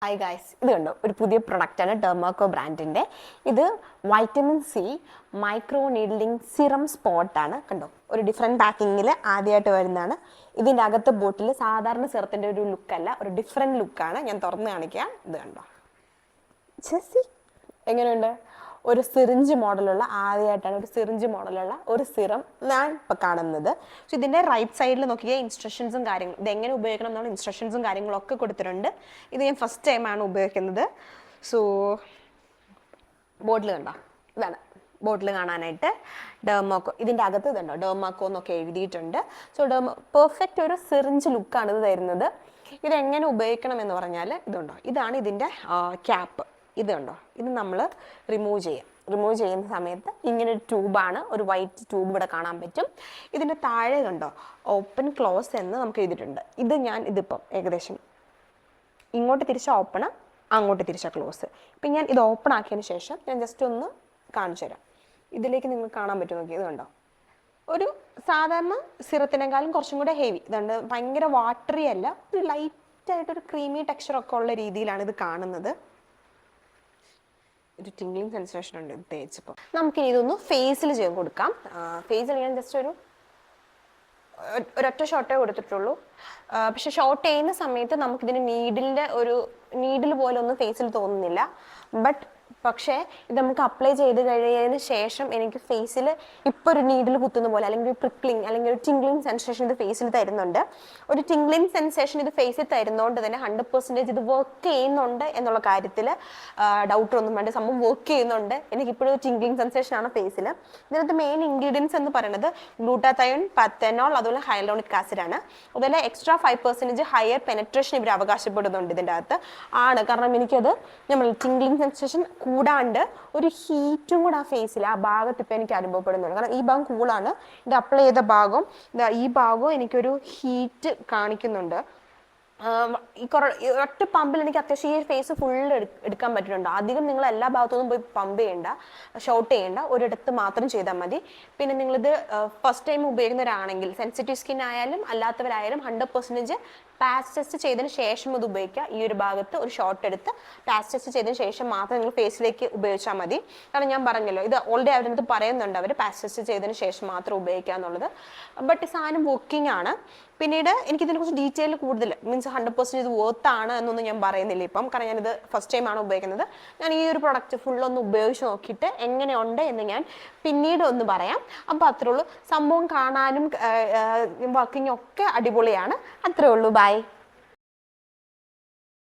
Hi guys, ഇത് കണ്ടോ ഒരു പുതിയ പ്രൊഡക്റ്റാണ് ഡെർമാക്കോ ബ്രാൻഡിൻ്റെ. ഇത് vitamin C micro needling serum സ്പോട്ടാണ്. കണ്ടോ, ഒരു ഡിഫറെൻറ്റ് പാക്കിങ്ങിൽ ആദ്യമായിട്ട് വരുന്നതാണ്. ഇതിൻ്റെ അകത്തെ ബോട്ടിൽ സാധാരണ സിറത്തിൻ്റെ ഒരു ലുക്കല്ല, ഒരു ഡിഫറെൻറ്റ് ലുക്കാണ്. ഞാൻ തുറന്ന് കാണിക്കാം. ഇത് കണ്ടോ, ചെസ്സി എങ്ങനെയുണ്ട്? ഒരു സിറിഞ്ച് മോഡലുള്ള, ആദ്യമായിട്ടാണ് ഒരു സിറിഞ്ച് മോഡലുള്ള ഒരു സിറം ഞാൻ ഇപ്പോൾ കാണുന്നത്. പക്ഷെ ഇതിൻ്റെ റൈറ്റ് സൈഡിൽ നോക്കിയാൽ ഇൻസ്ട്രക്ഷൻസും കാര്യങ്ങളും, ഇത് എങ്ങനെ ഉപയോഗിക്കണം എന്നുള്ള ഇൻസ്ട്രക്ഷൻസും കാര്യങ്ങളൊക്കെ കൊടുത്തിട്ടുണ്ട്. ഇത് ഞാൻ ഫസ്റ്റ് ടൈമാണ് ഉപയോഗിക്കുന്നത്. സോ ബോട്ടിൽ കണ്ടോ, ഇതാണ് ബോട്ടിൽ കാണാനായിട്ട്. ഡെർമാക്കോ, ഇതിൻ്റെ അകത്ത് ഇതുണ്ടോ ഡെർമാക്കോ എന്നൊക്കെ എഴുതിയിട്ടുണ്ട്. സോ പെർഫെക്റ്റ് ഒരു സിറിഞ്ച് ലുക്കാണ് ഇത് തരുന്നത്. ഇതെങ്ങനെ ഉപയോഗിക്കണം എന്ന് പറഞ്ഞാൽ ഇതുണ്ടോ, ഇതാണ് ഇതിൻ്റെ ക്യാപ്പ്. ഇത് കണ്ടോ, ഇത് നമ്മൾ റിമൂവ് ചെയ്യുന്ന സമയത്ത് ഇങ്ങനെ ഒരു ട്യൂബാണ്, ഒരു വൈറ്റ് ട്യൂബ് ഇവിടെ കാണാൻ പറ്റും. ഇതിൻ്റെ താഴെ കണ്ടോ ഓപ്പൺ ക്ലോസ് എന്ന് നമുക്ക് എഴുതിയിട്ടുണ്ട്. ഇതിപ്പം ഏകദേശം ഇങ്ങോട്ട് തിരിച്ച ഓപ്പണ്, അങ്ങോട്ട് തിരിച്ച ക്ലോസ്. ഇപ്പം ഞാൻ ഇത് ഓപ്പൺ ആക്കിയതിന് ശേഷം ഞാൻ ജസ്റ്റ് ഒന്ന് കാണിച്ചു തരാം. ഇതിലേക്ക് നിങ്ങൾക്ക് കാണാൻ പറ്റും, നോക്കി. ഇത് കണ്ടോ, ഒരു സാധാരണ സിറത്തിനേക്കാളും കുറച്ചും കൂടെ ഹെവി. ഇതുണ്ട്, ഭയങ്കര വാട്ടറി അല്ല, ഒരു ലൈറ്റായിട്ടൊരു ക്രീമി ടെക്സ്ചറൊക്കെ ഉള്ള രീതിയിലാണ് ഇത് കാണുന്നത്. ഒരു ടിംഗ്ലിംഗ് സെൻസേഷൻ ഉണ്ട് ഇത് തേച്ചപ്പോൾ. നമുക്കിനി ഇതൊന്ന് ഫേസിൽ ചെയ്ത് കൊടുക്കാം. ഫേസിൽ ഞാൻ ജസ്റ്റ് ഒരൊറ്റ ഷോട്ടേ കൊടുത്തിട്ടുള്ളൂ. പക്ഷെ ഷോട്ട് ചെയ്യുന്ന സമയത്ത് നമുക്കിതിന് നീഡിൽ പോലെ ഒന്നും ഫേസിൽ തോന്നുന്നില്ല. പക്ഷേ ഇത് നമുക്ക് അപ്ലൈ ചെയ്ത് കഴിയുന്നതിന് ശേഷം എനിക്ക് ഫേസിൽ ഇപ്പോൾ ഒരു നീഡിൽ കുത്തുന്ന പോലെ, അല്ലെങ്കിൽ ഒരു പ്രിക്ലിംഗ് അല്ലെങ്കിൽ ഒരു ടിംഗ്ലിംഗ് സെൻസേഷൻ ഇത് ഫേസിൽ തരുന്നുണ്ട്. ഒരു ടിംഗ്ലിംഗ് സെൻസേഷൻ ഇത് ഫേസിൽ തരുന്നതുകൊണ്ട് തന്നെ 100% ഇത് വർക്ക് ചെയ്യുന്നുണ്ട് എന്നുള്ള കാര്യത്തിൽ ഡൗട്ടൊന്നും വേണ്ട. സംഭവം വർക്ക് ചെയ്യുന്നുണ്ട്. എനിക്കിപ്പോഴും ഒരു ടിംഗ്ലിംഗ് സെൻസേഷനാണ് ഫേസിൽ. ഇതിനകത്ത് മെയിൻ ഇൻഗ്രീഡിയൻസ് എന്ന് പറയുന്നത് ഗ്ലൂട്ടാതയോൺ, പത്തനോൾ, അതുപോലെ ഹൈലോണിക് ആസിഡ് ആണ്. അതുപോലെ എക്സ്ട്രാ 5% ഹയർ പെനട്രേഷൻ ഇവർ അവകാശപ്പെടുന്നുണ്ട് ഇതിൻ്റെ അകത്ത്. കാരണം എനിക്കത് നമ്മൾ ടിംഗ്ലിംഗ് സെൻസേഷൻ കൂടാണ്ട് ഒരു ഹീറ്റും കൂടെ ആ ഫേസിൽ, ആ ഭാഗത്ത് ഇപ്പം എനിക്ക് അനുഭവപ്പെടുന്നുണ്ട്. കാരണം ഈ ഭാഗം കൂളാണ്, ഇത് അപ്ലൈ ചെയ്ത ഭാഗം, ഈ ഭാഗവും എനിക്കൊരു ഹീറ്റ് കാണിക്കുന്നുണ്ട്. ഒറ്റ പമ്പിൽ എനിക്ക് അത്യാവശ്യം ഈ ഫേസ് ഫുള്ള് എടുക്കാൻ പറ്റുന്നുണ്ട്. അധികം നിങ്ങൾ എല്ലാ ഭാഗത്തുനിന്നും പോയി പമ്പ് ചെയ്യേണ്ട, ഷോട്ട് ചെയ്യേണ്ട, ഒരിടത്ത് മാത്രം ചെയ്താൽ മതി. പിന്നെ നിങ്ങളിത് ഫസ്റ്റ് ടൈം ഉപയോഗിക്കുന്നവരാണെങ്കിൽ, സെൻസിറ്റീവ് സ്കിൻ ആയാലും അല്ലാത്തവരായാലും 100% പാച്ച് ടെസ്റ്റ് ചെയ്തതിന് ശേഷം ഇത് ഉപയോഗിക്കുക. ഈ ഒരു ഭാഗത്ത് ഒരു ഷോട്ട് എടുത്ത് പാച്ച് ടെസ്റ്റ് ചെയ്തതിന് ശേഷം മാത്രം നിങ്ങൾ ഫേസിലേക്ക് ഉപയോഗിച്ചാൽ മതി. കാരണം ഞാൻ പറഞ്ഞല്ലോ, ഇത് ഓൾറെഡി അവരടുത്ത് പറയുന്നുണ്ട്, അവർ പാച്ച് ടെസ്റ്റ് ചെയ്തതിന് ശേഷം മാത്രം ഉപയോഗിക്കുക എന്നുള്ളത്. ബട്ട് ഈ സാധനം വർക്കിംഗ് ആണ്. പിന്നീട് എനിക്കിതിനെക്കുറിച്ച് ഡീറ്റെയിൽ കൂടുതൽ മീൻസ് 100% ഇത് വർത്താണ് എന്നൊന്നും ഞാൻ പറയുന്നില്ല ഇപ്പം. കാരണം ഞാനിത് ഫസ്റ്റ് ടൈമാണ് ഉപയോഗിക്കുന്നത്. ഞാൻ ഈ ഒരു പ്രൊഡക്റ്റ് ഫുള്ളൊന്ന് ഉപയോഗിച്ച് നോക്കിയിട്ട് എങ്ങനെയുണ്ട് എന്ന് ഞാൻ പിന്നീട് ഒന്ന് പറയാം. അപ്പോൾ അത്രേ ഉള്ളൂ. സംഭവം കാണാനും വർക്കിംഗ് ഒക്കെ അടിപൊളിയാണ്. അത്രേ ഉള്ളൂ. ബൈ.